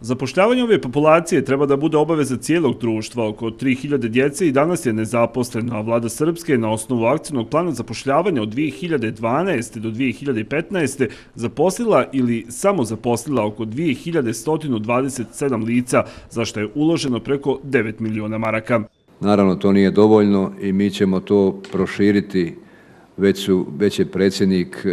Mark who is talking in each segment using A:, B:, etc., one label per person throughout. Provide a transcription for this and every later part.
A: Zapošljavanje ove populacije treba da bude obaveza cijelog društva. Oko 3000 djece i danas je nezaposleno, a vlada Srpske na osnovu akcijnog plana zapošljavanja od 2012. do 2015. zaposlila ili samozaposlila oko 2127 lica, za što je uloženo preko 9 miliona maraka.
B: Naravno, to nije dovoljno i mi ćemo to proširiti. Već je predsjednik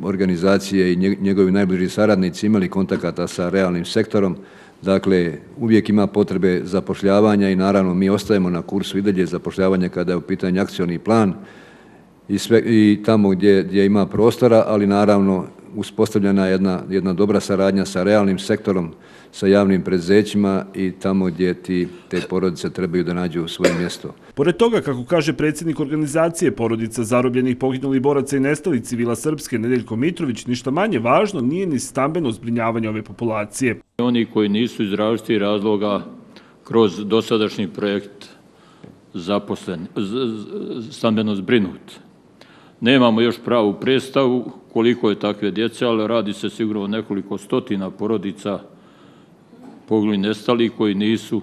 B: organizacije i njegovi najbliži saradnici imali kontakata sa realnim sektorom. Dakle, uvijek ima potrebe zapošljavanja i naravno mi ostajemo na kursu i dalje zapošljavanja kada je u pitanju akcioni plan i tamo gdje ima prostora, ali naravno uspostavljena je jedna dobra saradnja sa realnim sektorom, sa javnim preduzećima i tamo gdje te porodice trebaju da nađu svoje mjesto.
A: Pored toga, kako kaže predsjednik organizacije porodica zarobljenih, poginulih boraca i nestalih civila Srpske Nedeljko Mitrović, ništa manje važno nije ni stambeno zbrinjavanje ove populacije.
C: Oni koji nisu iz različitih razloga kroz dosadašnji projekt stambeno zbrinut. Nemamo još pravu predstavu koliko je takve djece, ali radi se sigurno o nekoliko stotina porodica poginulih nestalih koji nisu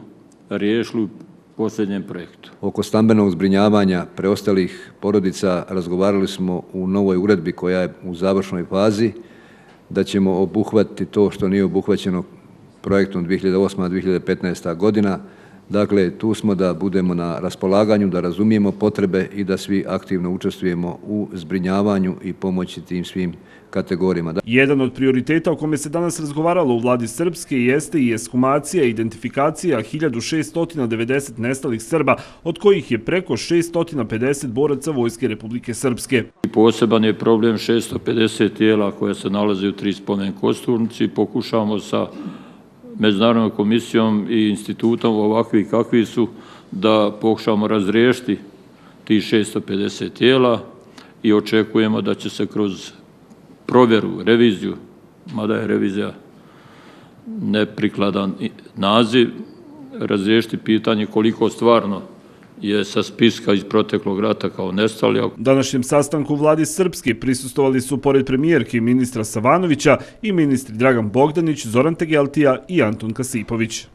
C: riješili u posljednjem projektu.
B: Oko stambenog zbrinjavanja preostalih porodica razgovarali smo u novoj uredbi koja je u završnoj fazi, da ćemo obuhvatiti to što nije obuhvaćeno projektom 2008-2015. godina. Dakle, tu smo da budemo na raspolaganju, da razumijemo potrebe i da svi aktivno učestvujemo u zbrinjavanju i pomoći tim svim kategorijama.
A: Jedan od prioriteta o kome se danas razgovaralo u vladi Srpske jeste i ekshumacija i identifikacija 1690 nestalih Srba, od kojih je preko 650 boraca Vojske Republike Srpske.
C: Poseban je problem 650 tijela koja se nalaze u 3 spomen kosturnici. Pokušavamo sa Međunarodnom komisijom i institutom ovakvi kakvi su da pokušamo razriješiti tih 650 tijela i očekujemo da će se kroz provjeru, reviziju, mada je revizija neprikladan naziv, razriješiti pitanje koliko stvarno je sa spiska iz proteklog rata kao nestali.
A: Današnjem sastanku u vladi Srpske prisustvovali su pored premijerke ministra Savanovića i ministri Dragan Bogdanić, Zoran Tegeltija i Antun Kasipović.